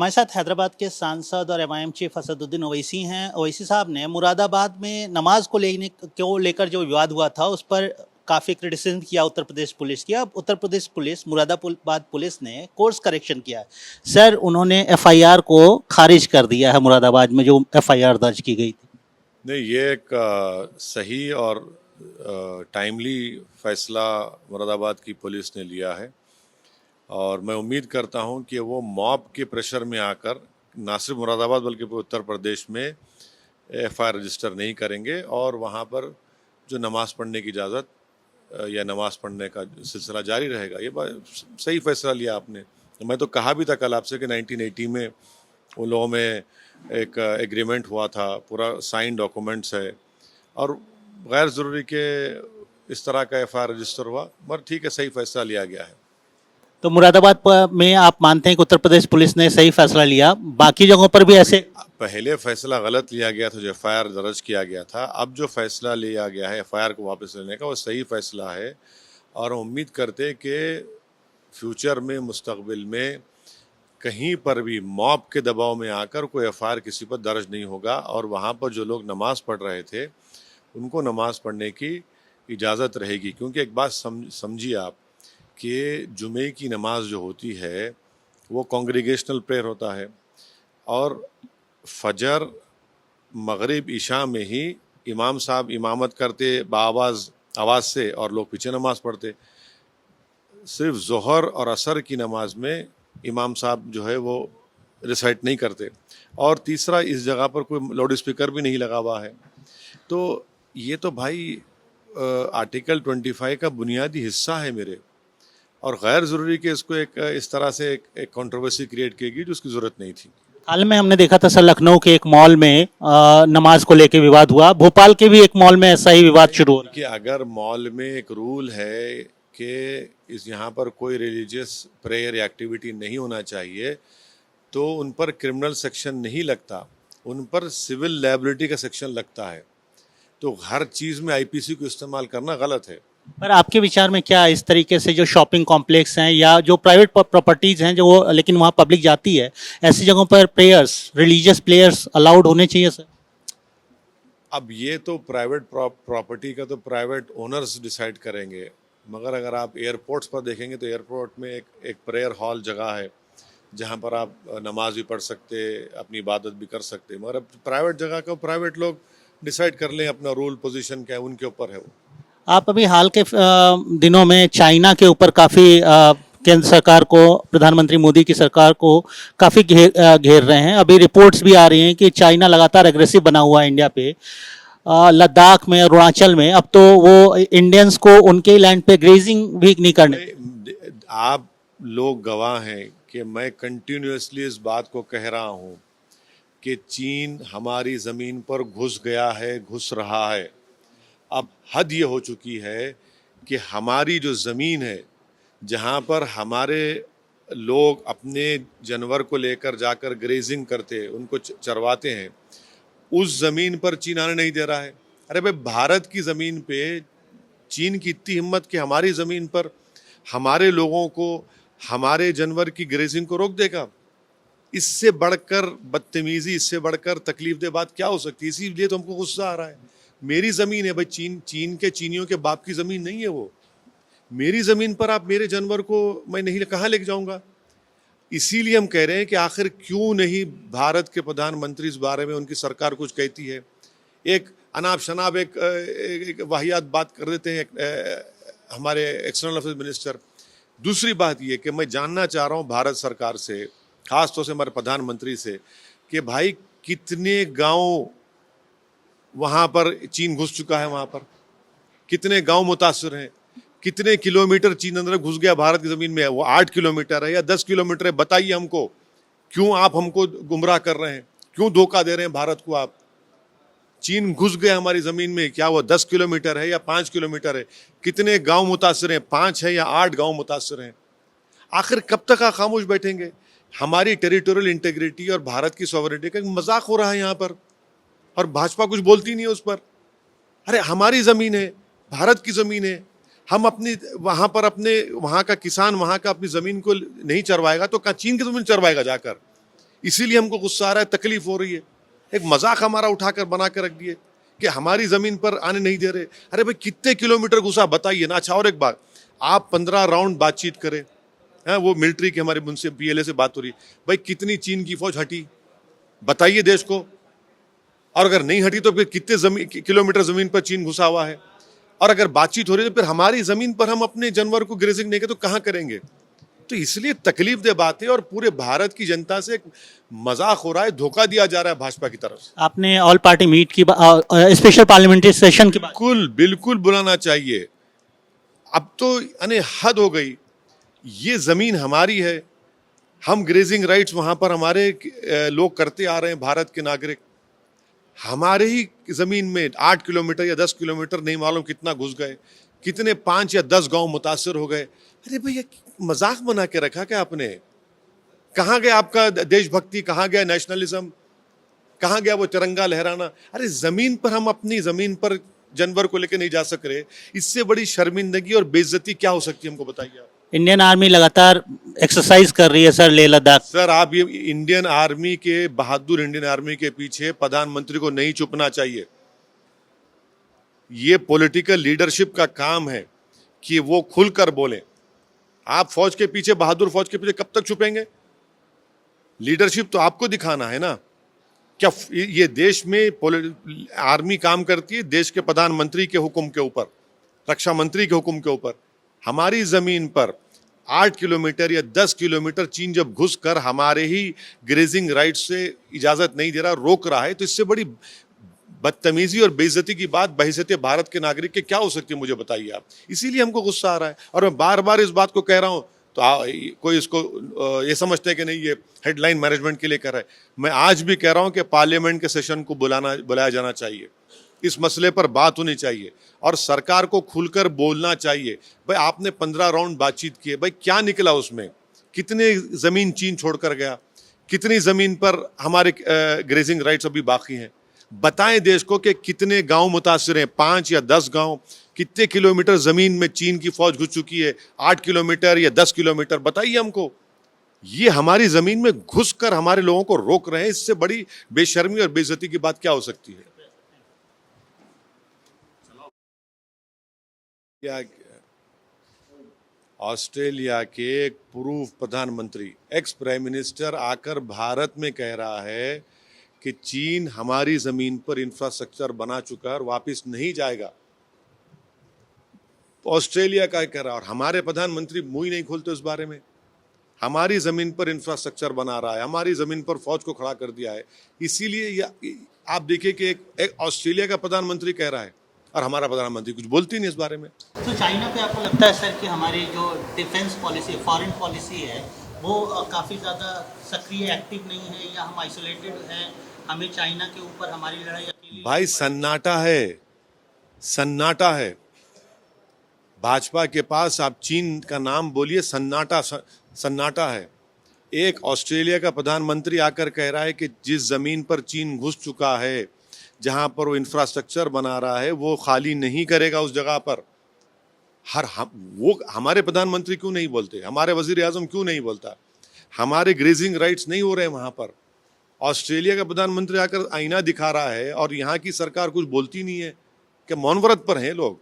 हमारे साथ हैदराबाद के सांसद और एमआईएम चीफ असदुद्दीन ओवैसी हैं। ओवैसी साहब ने मुरादाबाद में नमाज को लेकर जो विवाद हुआ था उस पर काफ़ी क्रिटिसिज्म किया उत्तर प्रदेश पुलिस की। अब उत्तर प्रदेश पुलिस, मुरादाबाद पुलिस ने कोर्स करेक्शन किया है। सर, उन्होंने एफआईआर को खारिज कर दिया है, मुरादाबाद में जो एफआईआर दर्ज की गई थी। नहीं, ये एक सही और टाइमली फैसला मुरादाबाद की पुलिस ने लिया है और मैं उम्मीद करता हूं कि वो मॉब के प्रेशर में आकर ना सिर्फ मुरादाबाद बल्कि पूरे उत्तर प्रदेश में एफआईआर रजिस्टर नहीं करेंगे और वहां पर जो नमाज़ पढ़ने की इजाज़त या नमाज़ पढ़ने का सिलसिला जारी रहेगा। ये सही फैसला लिया आपने। मैं तो कहा भी था कल आपसे कि 1980 में उन लोगों में एक एग्रीमेंट हुआ था, पूरा साइन डॉक्यूमेंट्स है और गैर ज़रूरी के इस तरह का एफआईआर रजिस्टर हुआ, मगर ठीक है, सही फैसला लिया गया है। तो मुरादाबाद में आप मानते हैं कि उत्तर प्रदेश पुलिस ने सही फैसला लिया, बाकी जगहों पर भी ऐसे? पहले फैसला गलत लिया गया था, जो एफआईआर दर्ज किया गया था। अब जो फैसला लिया गया है एफआईआर को वापस लेने का, वो सही फैसला है और उम्मीद करते हैं कि फ्यूचर में, मुस्तकबिल में कहीं पर भी मॉब के दबाव में आकर कोई एफआईआर किसी पर दर्ज नहीं होगा और वहाँ पर जो लोग नमाज़ पढ़ रहे थे उनको नमाज़ पढ़ने की इजाज़त रहेगी। क्योंकि एक बात समझिए आप कि जुमे की नमाज जो होती है वो कॉन्ग्रीगेशनल प्रेयर होता है और फजर, मगरिब, इशा में ही इमाम साहब इमामत करते आवाज़ से और लोग पीछे नमाज़ पढ़ते। सिर्फ ज़ोहर और असर की नमाज में इमाम साहब जो है वो रिसाइट नहीं करते और तीसरा, इस जगह पर कोई लाउड स्पीकर भी नहीं लगा हुआ है। तो ये तो भाई आर्टिकल 25 का बुनियादी हिस्सा है मेरे, और गैर ज़रूरी कि इसको एक इस तरह से एक कंट्रोवर्सी क्रिएट किएगी जो उसकी ज़रूरत नहीं थी। हाल में हमने देखा था सर, लखनऊ के एक मॉल में नमाज को लेकर विवाद हुआ। भोपाल के भी एक मॉल में ऐसा ही विवाद शुरू हो रहा है कि अगर मॉल में एक रूल है कि इस यहाँ पर कोई रिलीजियस प्रेयर या एक्टिविटी नहीं होना चाहिए तो उन पर क्रिमिनल सेक्शन नहीं लगता, उन पर सिविल लायबिलिटी का सेक्शन लगता है। तो हर चीज़ में आईपीसी को इस्तेमाल करना गलत है। पर आपके विचार में क्या, इस तरीके से जो शॉपिंग कॉम्प्लेक्स हैं या जो प्राइवेट प्रॉपर्टीज हैं जो वो, लेकिन वहाँ पब्लिक जाती है, ऐसी जगहों पर प्रेयर्स, रिलीजियस प्रेयर्स अलाउड होने चाहिए सर? अब ये तो प्राइवेट प्रॉपर्टी का तो प्राइवेट ओनर्स डिसाइड करेंगे, मगर अगर आप एयरपोर्ट्स पर देखेंगे तो एयरपोर्ट में एक प्रेयर हॉल जगह है जहाँ पर आप नमाज भी पढ़ सकते, अपनी इबादत भी कर सकते। मगर अब प्राइवेट जगह का प्राइवेट लोग डिसाइड कर लें, अपना रूल पोजीशन क्या है उनके ऊपर है वो। आप अभी हाल के दिनों में चाइना के ऊपर काफ़ी केंद्र सरकार को, प्रधानमंत्री मोदी की सरकार को काफ़ी घेर रहे हैं। अभी रिपोर्ट्स भी आ रही हैं कि चाइना लगातार एग्रेसिव बना हुआ है इंडिया पे। लद्दाख में, अरुणाचल में अब तो वो इंडियंस को उनके लैंड पे ग्रेजिंग भी नहीं करने। आप लोग गवाह हैं कि मैं कंटिन्यूसली इस बात को कह रहा हूँ कि चीन हमारी ज़मीन पर घुस गया है, घुस रहा है। अब हद ये हो चुकी है कि हमारी जो ज़मीन है जहाँ पर हमारे लोग अपने जानवर को लेकर जाकर ग्रेजिंग करते, उनको चरवाते हैं, उस ज़मीन पर चीन आने नहीं दे रहा है। अरे भाई, भारत की ज़मीन पे चीन की इतनी हिम्मत कि हमारी ज़मीन पर हमारे लोगों को, हमारे जानवर की ग्रेजिंग को रोक देगा। इससे बढ़कर बदतमीज़ी, इससे बढ़कर तकलीफदेह बात क्या हो सकती है? इसीलिए तो हमको गुस्सा आ रहा है। मेरी ज़मीन है भाई, चीन के चीनियों के बाप की ज़मीन नहीं है वो। मेरी ज़मीन पर आप मेरे जानवर को मैं नहीं, कहाँ लेके जाऊँगा? इसीलिए हम कह रहे हैं कि आखिर क्यों नहीं भारत के प्रधानमंत्री इस बारे में, उनकी सरकार कुछ कहती है। एक अनाप शनाप एक वाहियात बात कर देते हैं हमारे एक्सटर्नल अफेयर्स मिनिस्टर। दूसरी बात ये कि मैं जानना चाह रहा हूँ भारत सरकार से, ख़ास तौर से हमारे प्रधानमंत्री से, कि भाई कितने गांव वहाँ पर चीन घुस चुका है, वहाँ पर कितने गांव मुतासर हैं, कितने किलोमीटर चीन अंदर घुस गया भारत की ज़मीन में? वो 8 किलोमीटर है या 10 किलोमीटर है? बताइए हमको, क्यों आप हमको गुमराह कर रहे हैं? क्यों धोखा दे रहे हैं भारत को आप? चीन घुस गया हमारी ज़मीन में, क्या वो 10 किलोमीटर है या 5 किलोमीटर है? कितने गांव मुतासर हैं? 5 है या 8 गांव मुतासर हैं? आखिर कब तक आप खामोश बैठेंगे? हमारी टेरिटोरियल इंटीग्रिटी और भारत की सॉवरेनिटी का मजाक हो रहा है यहाँ पर, और भाजपा कुछ बोलती नहीं है उस पर। अरे हमारी ज़मीन है, भारत की ज़मीन है, हम अपनी वहाँ पर अपने वहाँ का किसान वहाँ का अपनी ज़मीन को नहीं चरवाएगा तो कहाँ चीन की ज़मीन चरवाएगा जाकर? इसीलिए हमको गुस्सा आ रहा है, तकलीफ हो रही है। एक मजाक हमारा उठाकर बना कर रख दिए कि हमारी जमीन पर आने नहीं दे रहे। अरे भाई कितने किलोमीटर घुसा बताइए ना। अच्छा और एक बात, आप 15 राउंड बातचीत करें, हैं वो मिलिट्री के हमारे उनसे PLA से बात हो रही, भाई कितनी चीन की फौज हटी बताइए देश को। और अगर नहीं हटी तो फिर कितने किलोमीटर जमीन पर चीन घुसा हुआ है। और अगर बातचीत हो रही है तो फिर हमारी जमीन पर हम अपने जानवर को ग्रेजिंग नहीं करें तो कहां करेंगे। तो इसलिए तकलीफ दे बात है और पूरे भारत की जनता से एक मजाक हो रहा है, धोखा दिया जा रहा है भाजपा की तरफ से। आपने ऑल पार्टी मीट की स्पेशल पार्लियामेंट्री सेशन की बात बिल्कुल बिल्कुल बुलाना चाहिए। अब तो यानी हद हो गई। ये जमीन हमारी है, हम ग्रेजिंग राइट्स वहां पर हमारे लोग करते आ रहे हैं, भारत के नागरिक। हमारे ही जमीन में 8 किलोमीटर या 10 किलोमीटर नहीं मालूम कितना घुस गए, कितने 5 या 10 गांव मुतासर हो गए। अरे भैया मजाक बना के रखा क्या आपने। कहाँ गया आपका देशभक्ति, कहाँ गया नेशनलिज्म, कहाँ गया वो तिरंगा लहराना। अरे जमीन पर हम अपनी जमीन पर जानवर को लेकर नहीं जा सक रहे, इससे बड़ी शर्मिंदगी और बेइज्जती क्या हो सकती है हमको बताइए आप। इंडियन आर्मी लगातार एक्सरसाइज कर रही है सर लेह लद्दाख। सर आप ये इंडियन आर्मी के, बहादुर इंडियन आर्मी के पीछे प्रधानमंत्री को नहीं छुपना चाहिए। ये पॉलिटिकल लीडरशिप का काम है कि वो खुलकर बोले। आप फौज के पीछे, बहादुर फौज के पीछे कब तक छुपेंगे। लीडरशिप तो आपको दिखाना है ना। क्या ये देश में आर्मी काम करती है देश के प्रधानमंत्री के हुक्म के ऊपर, रक्षा मंत्री के हुक्म के ऊपर। हमारी जमीन पर 8 किलोमीटर या 10 किलोमीटर चीन जब घुस कर हमारे ही ग्रेजिंग राइट से इजाजत नहीं दे रहा, रोक रहा है, तो इससे बड़ी बदतमीजी और बेइज्जती की बात बहैसियत भारत के नागरिक के क्या हो सकती है मुझे बताइए आप। इसीलिए हमको गुस्सा आ रहा है और मैं बार बार इस बात को कह रहा हूं। तो कोई इसको ये समझते हैं कि नहीं ये हेडलाइन मैनेजमेंट के लिए कर रहा है। मैं आज भी कह रहा हूं कि पार्लियामेंट के सेशन को बुलाया जाना चाहिए, इस मसले पर बात होनी चाहिए और सरकार को खुलकर बोलना चाहिए। भाई आपने 15 राउंड बातचीत किए, भाई क्या निकला उसमें। कितने जमीन चीन छोड़कर गया, कितनी जमीन पर हमारे ग्रेजिंग राइट्स अभी बाकी हैं। बताएं देश को कि कितने गांव मुतासिर हैं, 5 या 10 गांव। कितने किलोमीटर जमीन में चीन की फौज घुस चुकी है, 8 किलोमीटर या 10 किलोमीटर बताइए हमको। ये हमारी जमीन में घुसकर हमारे लोगों को रोक रहे हैं, इससे बड़ी बेशर्मी और बेइज्जती की बात क्या हो सकती है। ऑस्ट्रेलिया के एक पूर्व प्रधानमंत्री, एक्स प्राइम मिनिस्टर आकर भारत में कह रहा है कि चीन हमारी जमीन पर इंफ्रास्ट्रक्चर बना चुका है और वापस नहीं जाएगा। ऑस्ट्रेलिया का कह रहा है और हमारे प्रधानमंत्री मुंह ही नहीं खोलते उस बारे में। हमारी जमीन पर इंफ्रास्ट्रक्चर बना रहा है, हमारी जमीन पर फौज को खड़ा कर दिया है। इसीलिए आप देखिए कि एक ऑस्ट्रेलिया का प्रधानमंत्री कह रहा है और हमारा प्रधानमंत्री कुछ बोलती नहीं इस बारे में। तो चाइना पे आपको लगता है सर कि हमारी जो डिफेंस पॉलिसी, फॉरेन पॉलिसी है, वो काफ़ी ज़्यादा सक्रिय, एक्टिव नहीं है, या हम आइसोलेटेड हैं, हमें चाइना के ऊपर हमारी लड़ाई अकेली। भाई सन्नाटा है, सन्नाटा है। भाजपा के पास आप चीन का नाम बोलिए, सन्नाटा है। एक ऑस्ट्रेलिया का प्रधानमंत्री आकर कह रहा है कि जिस जमीन पर चीन घुस चुका है, जहां पर वो इंफ्रास्ट्रक्चर बना रहा है, वो खाली नहीं करेगा उस जगह पर। वो हमारे प्रधानमंत्री क्यों नहीं बोलते, हमारे वजीर आजम क्यों नहीं बोलता। हमारे ग्रेजिंग राइट्स नहीं हो रहे हैं वहां पर। ऑस्ट्रेलिया का प्रधानमंत्री आकर आईना दिखा रहा है और यहाँ की सरकार कुछ बोलती नहीं है कि मौन व्रत पर हैं लोग।